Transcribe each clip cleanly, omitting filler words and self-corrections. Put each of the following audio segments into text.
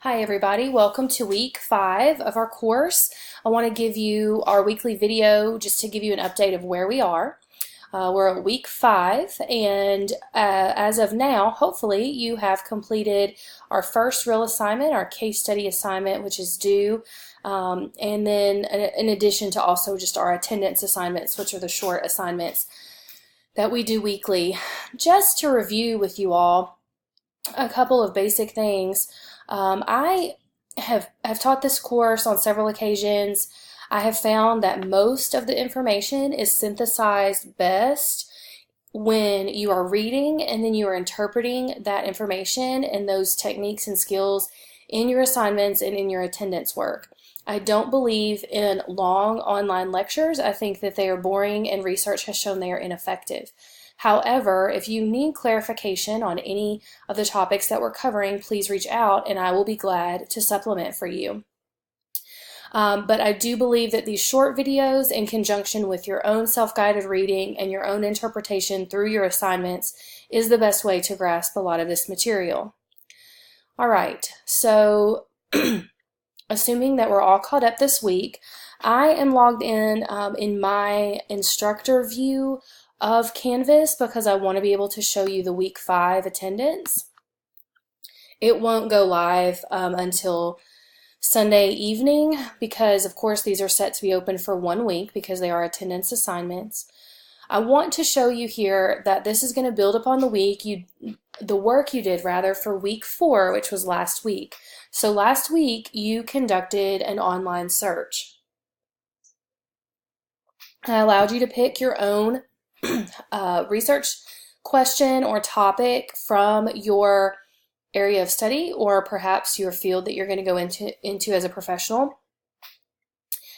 Hi everybody, welcome to week 5 of our course. I want to give you our weekly video just to give you an update of where we are. We're at week 5 and as of now, hopefully you have completed our first real assignment, our case study assignment, which is due, and then in addition to also just our attendance assignments, which are the short assignments that we do weekly. Just to review with you all a couple of basic things. I have taught this course on several occasions. I have found that most of the information is synthesized best when you are reading and then you are interpreting that information and those techniques and skills in your assignments and in your attendance work. I don't believe in long online lectures. I think that they are boring and research has shown they are ineffective. However, if you need clarification on any of the topics that we're covering, please reach out and I will be glad to supplement for you. But I do believe that these short videos in conjunction with your own self-guided reading and your own interpretation through your assignments is the best way to grasp a lot of this material. All right, so assuming that we're all caught up this week, I am logged in my instructor view of Canvas because I want to be able to show you the week 5 attendance. It won't go live until Sunday evening because of course these are set to be open for 1 week because they are attendance assignments. I want to show you here that this is going to build upon the work you did for week 4, which was last week. So last week you conducted an online search. I allowed you to pick your own research question or topic from your area of study or perhaps your field that you're going to go into as a professional.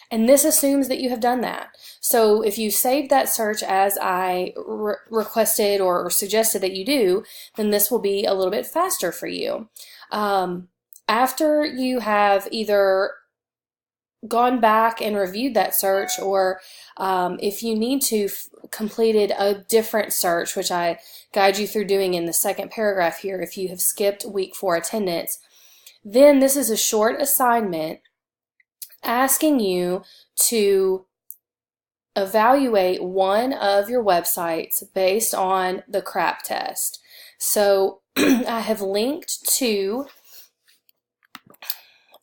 And this assumes that you have done that. So if you saved that search as I requested or suggested that you do, then this will be a little bit faster for you. After you have either gone back and reviewed that search or if you need to completed a different search, which I guide you through doing in the second paragraph here if you have skipped week 4 attendance, then this is a short assignment asking you to evaluate one of your websites based on the CRAP test. So I have linked to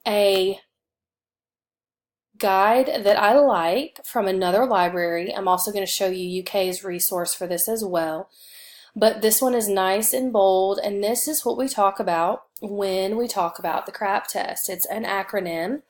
a guide that I like from another library. I'm also going to show you UK's resource for this as well. But this one is nice and bold, and this is what we talk about when we talk about the CRAP test. It's an acronym,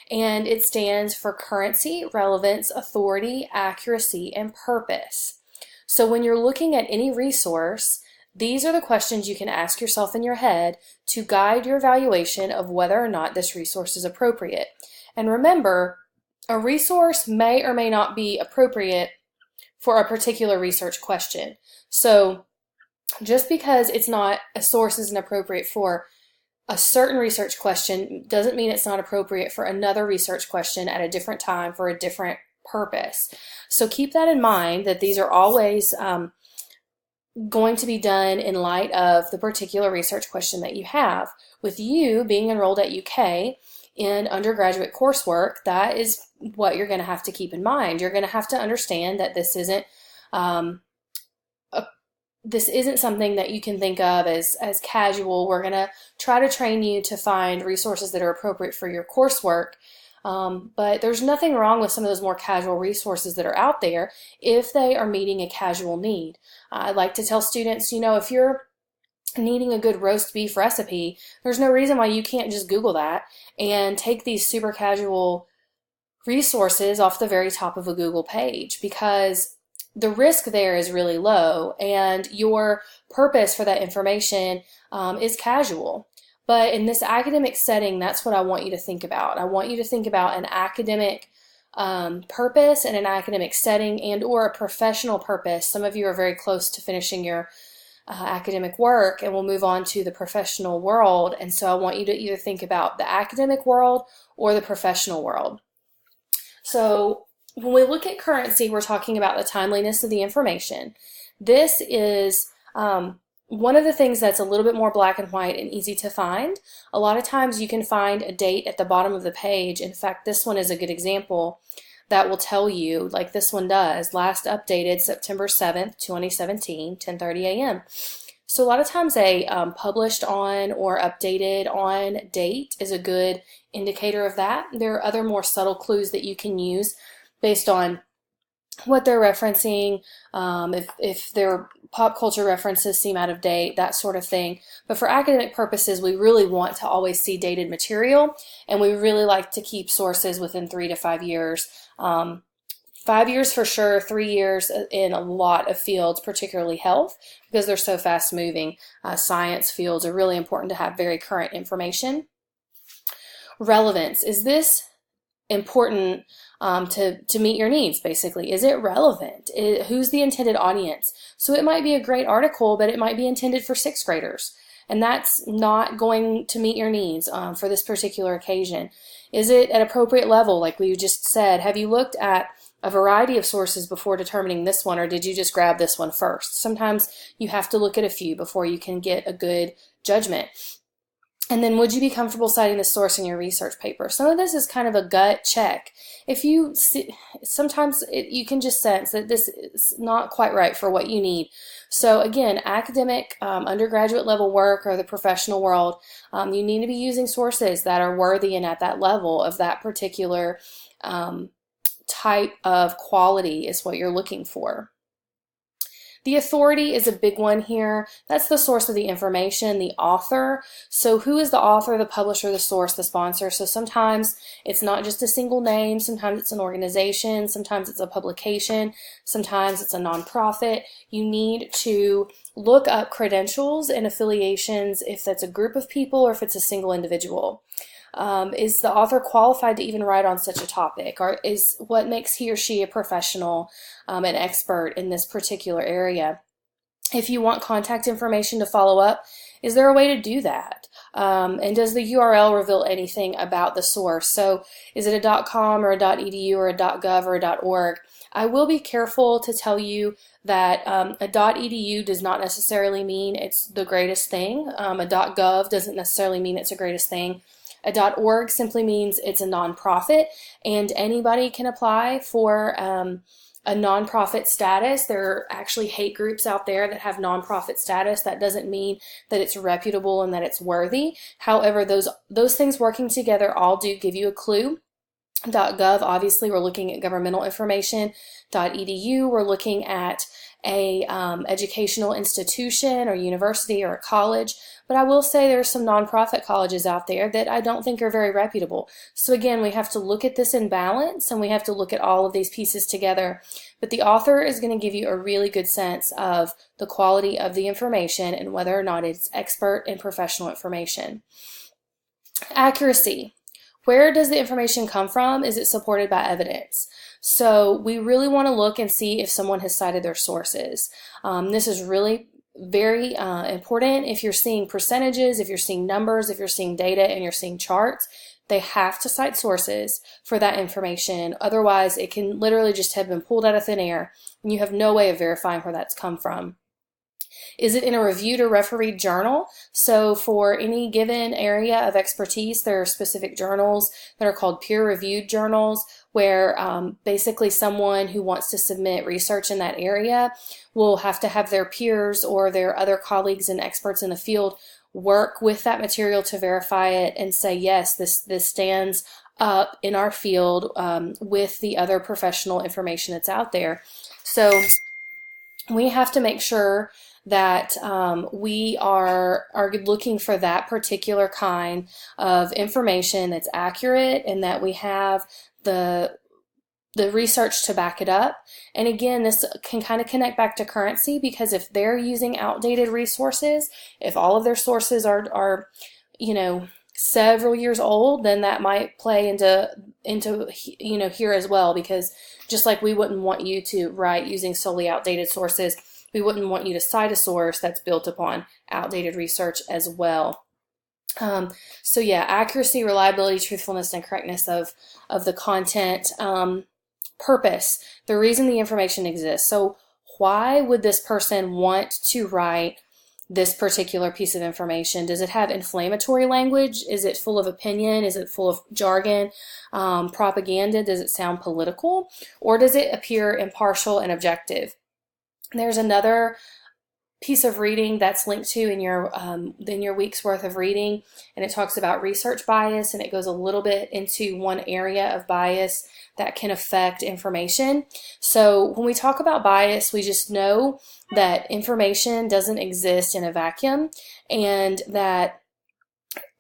and it stands for Currency, Relevance, Authority, Accuracy, and Purpose. So when you're looking at any resource, these are the questions you can ask yourself in your head to guide your evaluation of whether or not this resource is appropriate. And remember, a resource may or may not be appropriate for a particular research question. So just because a source isn't appropriate for a certain research question doesn't mean it's not appropriate for another research question at a different time for a different purpose. So keep that in mind, that these are always going to be done in light of the particular research question that you have. With you being enrolled at UK in undergraduate coursework, that is what you're going to have to keep in mind. You're going to have to understand that this isn't something that you can think of as casual. We're going to try to train you to find resources that are appropriate for your coursework. But there's nothing wrong with some of those more casual resources that are out there if they are meeting a casual need. I like to tell students, if you're needing a good roast beef recipe, there's no reason why you can't just Google that and take these super casual resources off the very top of a Google page, because the risk there is really low and your purpose for that information is casual. But in this academic setting, that's what I want you to think about. I want you to think about an academic purpose and an academic setting and or a professional purpose. Some of you are very close to finishing your academic work and we'll move on to the professional world. And so I want you to either think about the academic world or the professional world. So when we look at currency, we're talking about the timeliness of the information. This is one of the things that's a little bit more black and white and easy to find, a lot of times you can find a date at the bottom of the page. In fact, this one is a good example that will tell you, like this one does, last updated September 7th, 2017, 10:30 a.m. So a lot of times a published on or updated on date is a good indicator of that. There are other more subtle clues that you can use based on what they're referencing, if their pop culture references seem out of date, that sort of thing. But for academic purposes, we really want to always see dated material, and we really like to keep sources within 3 to 5 years. 5 years for sure, 3 years in a lot of fields, particularly health, because they're so fast moving. Science fields are really important to have very current information. Relevance. Is this important to meet your needs, basically? Is it relevant? Who's the intended audience? So it might be a great article, but it might be intended for 6th graders, and that's not going to meet your needs for this particular occasion. Is it at appropriate level, like we just said? Have you looked at a variety of sources before determining this one, or did you just grab this one first? Sometimes you have to look at a few before you can get a good judgment. And then, would you be comfortable citing the source in your research paper? Some of this is kind of a gut check. If you see, sometimes you can just sense that this is not quite right for what you need. So again, academic, undergraduate level work or the professional world, you need to be using sources that are worthy and at that level of that particular type of quality is what you're looking for. The authority is a big one here. That's the source of the information, the author. So who is the author, the publisher, the source, the sponsor? So sometimes it's not just a single name. Sometimes it's an organization. Sometimes it's a publication. Sometimes it's a nonprofit. You need to look up credentials and affiliations if that's a group of people or if it's a single individual. Is the author qualified to even write on such a topic, or is what makes he or she a professional, an expert in this particular area? If you want contact information to follow up, is there a way to do that? And does the URL reveal anything about the source? So is it a .com or a .edu or a .gov or a .org? I will be careful to tell you that a .edu does not necessarily mean it's the greatest thing. A .gov doesn't necessarily mean it's the greatest thing. A .org simply means it's a nonprofit, and anybody can apply for a nonprofit status. There are actually hate groups out there that have nonprofit status. That doesn't mean that it's reputable and that it's worthy. However, those things working together all do give you a clue. .gov, obviously, we're looking at governmental information. .edu, we're looking at a educational institution or university or a college. But I will say there's some nonprofit colleges out there that I don't think are very reputable. So again, we have to look at this in balance, and we have to look at all of these pieces together. But the author is going to give you a really good sense of the quality of the information and whether or not it's expert and professional information. Accuracy. Where does the information come from? Is it supported by evidence? So we really want to look and see if someone has cited their sources. This is really very important. If you're seeing percentages, if you're seeing numbers, if you're seeing data and you're seeing charts, they have to cite sources for that information. Otherwise, it can literally just have been pulled out of thin air, and you have no way of verifying where that's come from. Is it in a reviewed or refereed journal? So for any given area of expertise, there are specific journals that are called peer-reviewed journals, where basically someone who wants to submit research in that area will have to have their peers or their other colleagues and experts in the field work with that material to verify it and say, yes, this stands up in our field with the other professional information that's out there. So we have to make sure that we are looking for that particular kind of information that's accurate, and that we have the research to back it up. And again, this can kind of connect back to currency, because if they're using outdated resources, if all of their sources are several years old, then that might play into here as well, because just like we wouldn't want you to write using solely outdated sources, we wouldn't want you to cite a source that's built upon outdated research as well. So yeah, accuracy, reliability, truthfulness, and correctness of the content. Purpose, the reason the information exists. So why would this person want to write this particular piece of information? Does it have inflammatory language? Is it full of opinion? Is it full of jargon, propaganda? Does it sound political? Or does it appear impartial and objective? There's another piece of reading that's linked to in your week's worth of reading, and it talks about research bias, and it goes a little bit into one area of bias that can affect information. So when we talk about bias, we just know that information doesn't exist in a vacuum, and that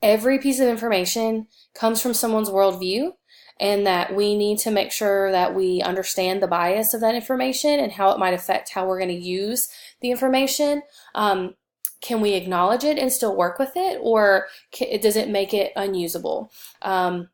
every piece of information comes from someone's worldview, and that we need to make sure that we understand the bias of that information and how it might affect how we're going to use the information. Can we acknowledge it and still work with it, or does it make it unusable? The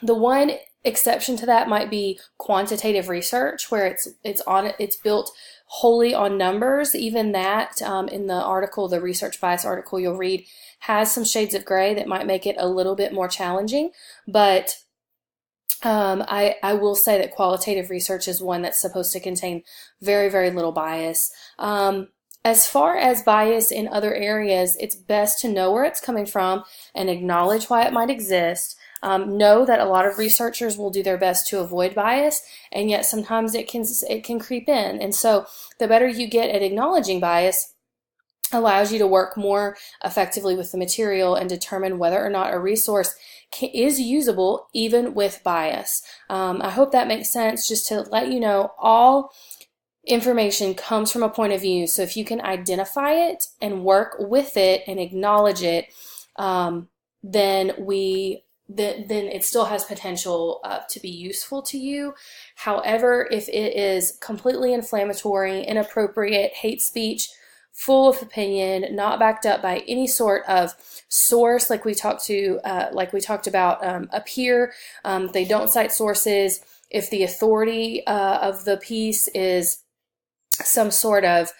one exception to that might be quantitative research, where it's built wholly on numbers. Even that, in the article, the research bias article you'll read, has some shades of gray that might make it a little bit more challenging, but I will say that qualitative research is one that's supposed to contain very, very little bias. As far as bias in other areas, it's best to know where it's coming from and acknowledge why it might exist. Know that a lot of researchers will do their best to avoid bias, and yet sometimes it can creep in. And so the better you get at acknowledging bias, allows you to work more effectively with the material and determine whether or not a resource is usable even with bias. I hope that makes sense, just to let you know all information comes from a point of view. So if you can identify it and work with it and acknowledge it, then it still has potential to be useful to you. However, if it is completely inflammatory, inappropriate, hate speech, full of opinion, not backed up by any sort of source, like we talked about up here, they don't cite sources. If the authority of the piece is some sort of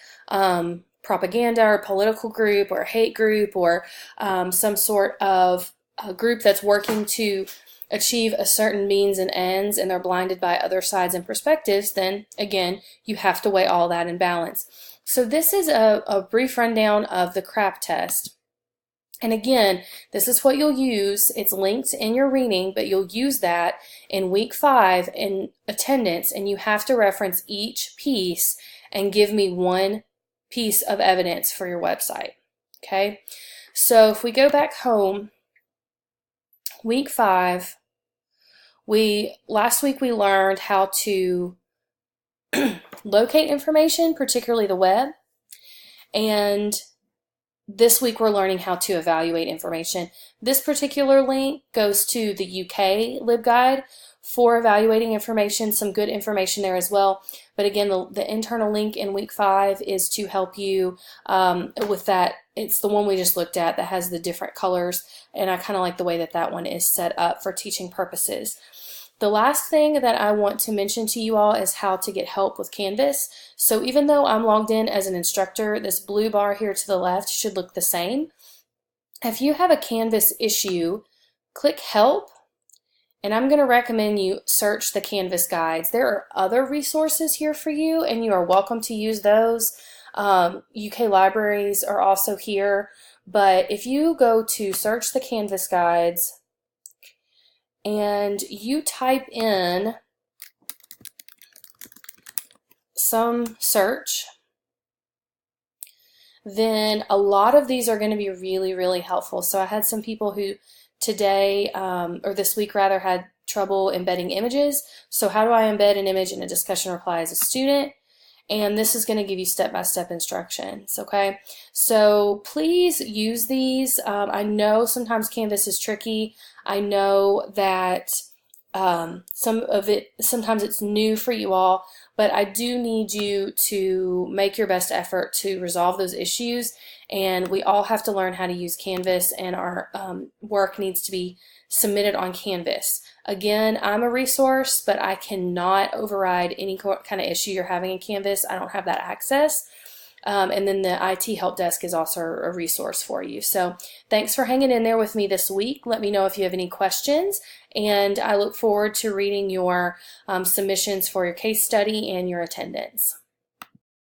propaganda or political group or hate group, or some sort of a group that's working to achieve a certain means and ends, and they're blinded by other sides and perspectives, then again, you have to weigh all that in balance. So this is a brief rundown of the CRAP test. And again, this is what you'll use. It's linked in your reading, but you'll use that in week 5 in attendance, and you have to reference each piece and give me one piece of evidence for your website. Okay? So if we go back home, week 5, last week we learned how to locate information, particularly the web, and this week we're learning how to evaluate information. This particular link goes to the UK LibGuide for evaluating information, some good information there as well. But again, the internal link in week 5 is to help you with that. It's the one we just looked at that has the different colors, and I kind of like the way that one is set up for teaching purposes. The last thing that I want to mention to you all is how to get help with Canvas. So even though I'm logged in as an instructor, this blue bar here to the left should look the same. If you have a Canvas issue, click Help, and I'm going to recommend you search the Canvas guides. There are other resources here for you, and you are welcome to use those. UK libraries are also here, but if you go to search the Canvas guides, and you type in some search, then a lot of these are going to be really, really helpful. So I had some people who today, or this week rather, had trouble embedding images. So how do I embed an image in a discussion reply as a student? And this is going to give you step-by-step instructions, okay? So please use these. I know sometimes Canvas is tricky. I know that sometimes it's new for you all, but I do need you to make your best effort to resolve those issues, and we all have to learn how to use Canvas, and our work needs to be submitted on Canvas. Again, I'm a resource, but I cannot override any kind of issue you're having in Canvas. I don't have that access. And then the IT help desk is also a resource for you. So thanks for hanging in there with me this week. Let me know if you have any questions, and I look forward to reading your submissions for your case study and your attendance.